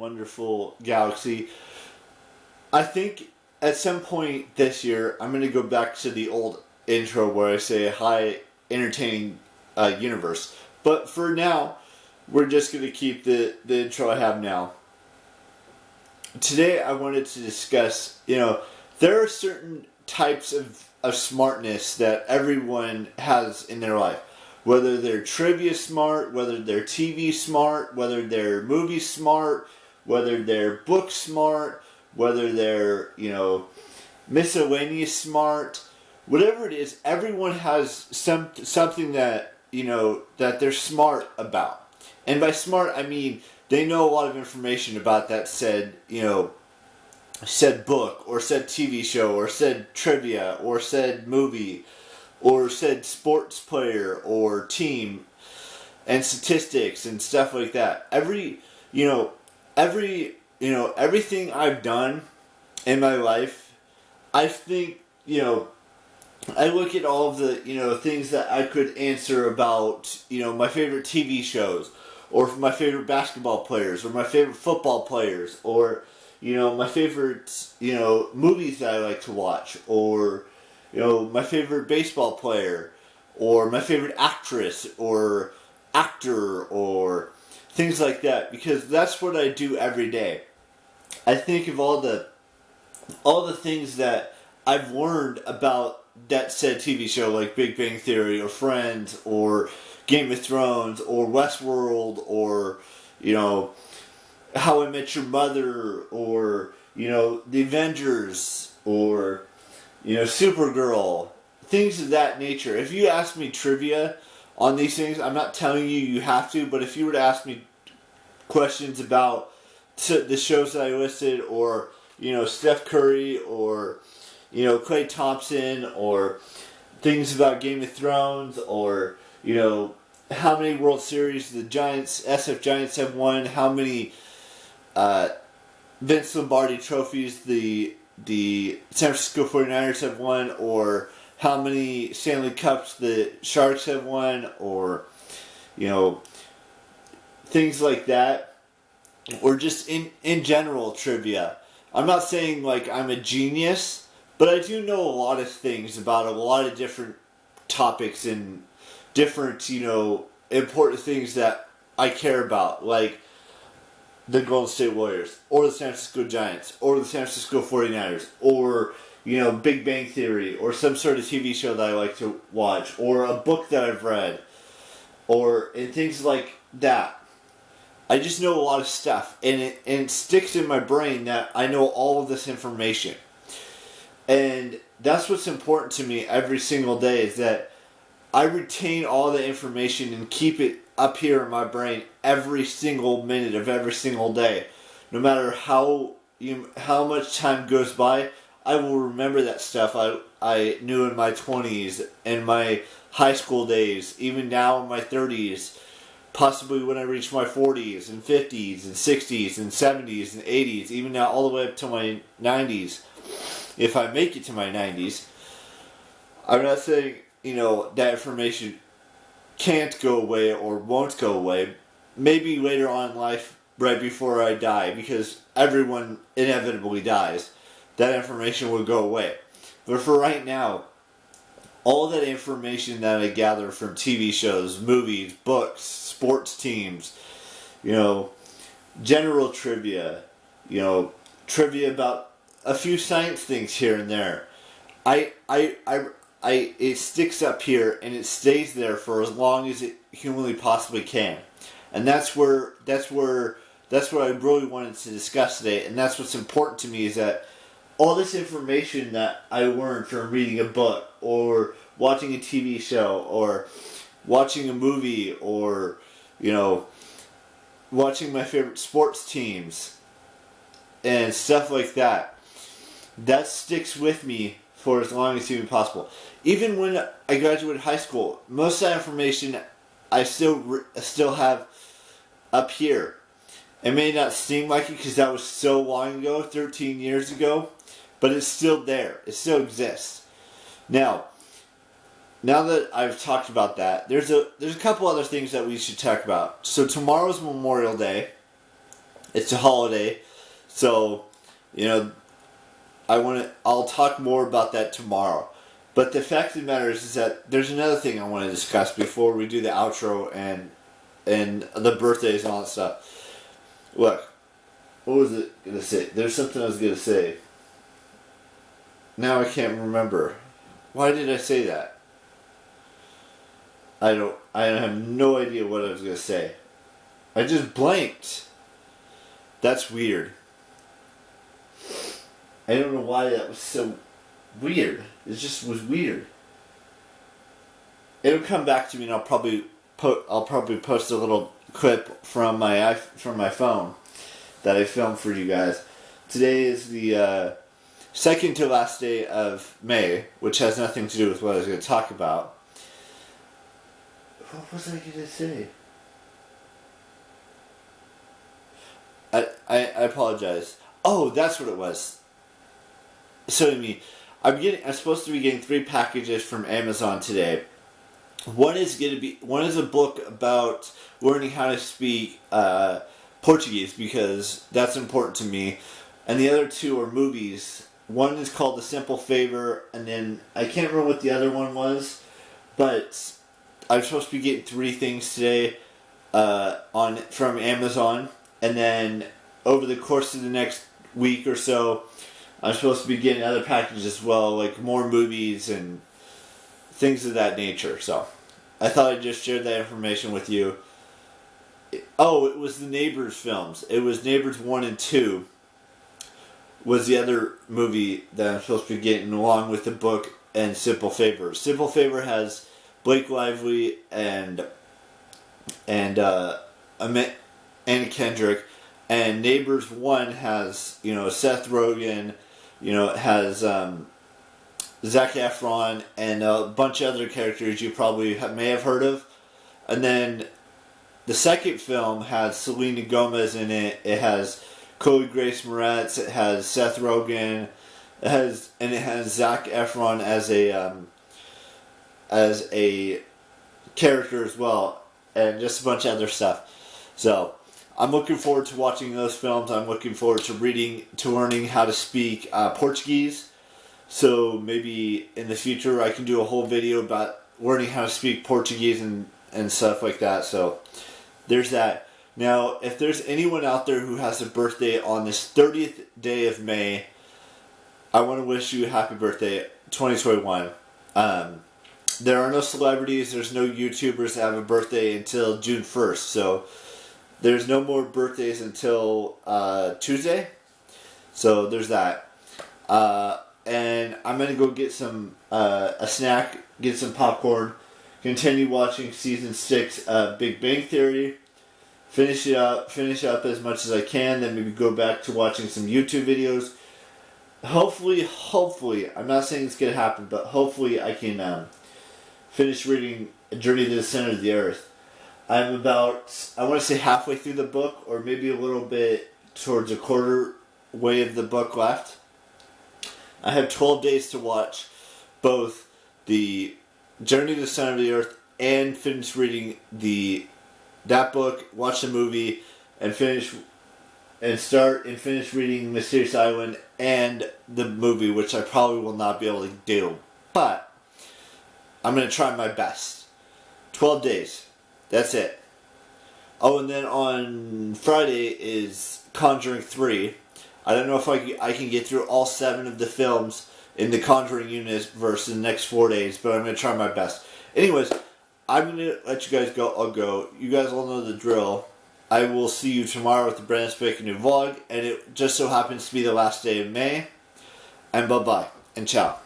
wonderful galaxy. I think at some point this year, I'm going to go back to the old intro where I say hi, entertaining universe. But for now, we're just going to keep the intro I have now. Today, I wanted to discuss, there are certain types of smartness that everyone has in their life. Whether they're trivia smart, whether they're TV smart, whether they're movie smart, whether they're book smart, whether they're, miscellaneous smart, whatever it is, everyone has something that, that they're smart about. And by smart, I mean they know a lot of information about that said book, or said TV show, or said trivia, or said movie, or said sports player, or team, and statistics, and stuff like that. Everything I've done in my life, I think, I look at all of the, things that I could answer about, my favorite TV shows, or my favorite basketball players, or my favorite football players, or, my favorite, movies that I like to watch, or, my favorite baseball player, or my favorite actress, or actor, or things like that, because that's what I do every day. I think of all the things that I've learned about that said TV show, like Big Bang Theory, or Friends, or Game of Thrones, or Westworld, or, How I Met Your Mother, or, The Avengers, or, Supergirl, things of that nature. If you ask me trivia on these things, I'm not telling you have to, but if you were to ask me questions about the shows that I listed, or, Steph Curry, or, Klay Thompson, or things about Game of Thrones, or, how many World Series the SF Giants have won, how many Vince Lombardi trophies the San Francisco 49ers have won, or how many Stanley Cups the Sharks have won, or, things like that, or just in general trivia. I'm not saying like I'm a genius, but I do know a lot of things about a lot of different topics and different, important things that I care about, like the Golden State Warriors, or the San Francisco Giants, or the San Francisco 49ers, or, Big Bang Theory, or some sort of TV show that I like to watch, or a book that I've read, and things like that. I just know a lot of stuff, and it sticks in my brain that I know all of this information. And that's what's important to me every single day, is that I retain all the information and keep it up here in my brain every single minute of every single day. No matter how much time goes by, I will remember that stuff I knew in my 20s, in my high school days, even now in my 30s, possibly when I reach my 40s and 50s and 60s and 70s and 80s, even now all the way up to my 90s, if I make it to my 90s. I'm not saying, that information can't go away or won't go away. Maybe later on in life, right before I die, because everyone inevitably dies, that information will go away. But for right now, all that information that I gather from TV shows, movies, books, sports teams, general trivia, trivia about a few science things here and there, it sticks up here and it stays there for as long as it humanly possibly can. And that's what I really wanted to discuss today, and that's what's important to me, is that all this information that I learned from reading a book, or watching a TV show, or watching a movie, or, watching my favorite sports teams, and stuff like that, that sticks with me for as long as humanly possible. Even when I graduated high school, most of that information I still have up here. It may not seem like it because that was so long ago, 13 years ago, but it's still there. It still exists. Now that I've talked about that, there's a couple other things that we should talk about. So tomorrow's Memorial Day, It's a holiday, so you know I'll talk more about that tomorrow. But the fact of the matter is that there's another thing I want to discuss before we do the outro and the birthdays and all that stuff. Look, what was it gonna say? There's something I was gonna say. Now I can't remember. Why did I say that? I have no idea what I was gonna say. I just blanked. That's weird. I don't know why that was so weird. It just was weird. It'll come back to me, and I'll probably post a little clip from my phone that I filmed for you guys. Today is the second to last day of May, which has nothing to do with what I was going to talk about. What was I going to say? I apologize. Oh, that's what it was. So I'm supposed to be getting 3 packages from Amazon today. One is a book about learning how to speak Portuguese, because that's important to me, and the other 2 are movies. One is called The Simple Favor, and then I can't remember what the other one was, but I'm supposed to be getting 3 things today from Amazon, and then over the course of the next week or so, I'm supposed to be getting other packages as well, like more movies and things of that nature. So I thought I'd just share that information with you. Oh, it was the Neighbors films. It was Neighbors 1 and 2 was the other movie that I'm supposed to be getting, along with the book and Simple Favor. Simple Favor has Blake Lively and Anna Kendrick, and Neighbors 1 has Seth Rogen, it has Zac Efron and a bunch of other characters you probably may have heard of. And then the second film has Selena Gomez in it. It has Chloe Grace Moretz. It has Seth Rogen. It has Zac Efron as a character as well, and just a bunch of other stuff. So I'm looking forward to watching those films. I'm looking forward to learning how to speak Portuguese. So maybe in the future I can do a whole video about learning how to speak Portuguese and stuff like that. So there's that. Now, if there's anyone out there who has a birthday on this 30th day of May, I want to wish you a happy birthday, 2021. There are no celebrities, there's no YouTubers that have a birthday until June 1st. So there's no more birthdays until Tuesday. So there's that. And I'm going to go get a snack, get some popcorn, continue watching season 6 of Big Bang Theory, finish up as much as I can, then maybe go back to watching some YouTube videos. Hopefully, I'm not saying it's going to happen, but hopefully I can finish reading Journey to the Center of the Earth. I'm about, I want to say halfway through the book, or maybe a little bit towards a quarter way of the book left. I have 12 days to watch both the Journey to the Center of the Earth and finish reading that book, watch the movie, and finish reading Mysterious Island and the movie, which I probably will not be able to do. But I'm going to try my best. 12 days. That's it. Oh, and then on Friday is Conjuring 3. I don't know if I can get through all 7 of the films in the Conjuring universe in the next 4 days, but I'm going to try my best. Anyways, I'm going to let you guys go. I'll go. You guys all know the drill. I will see you tomorrow with the brand spanking new vlog, and it just so happens to be the last day of May. And bye-bye, and ciao.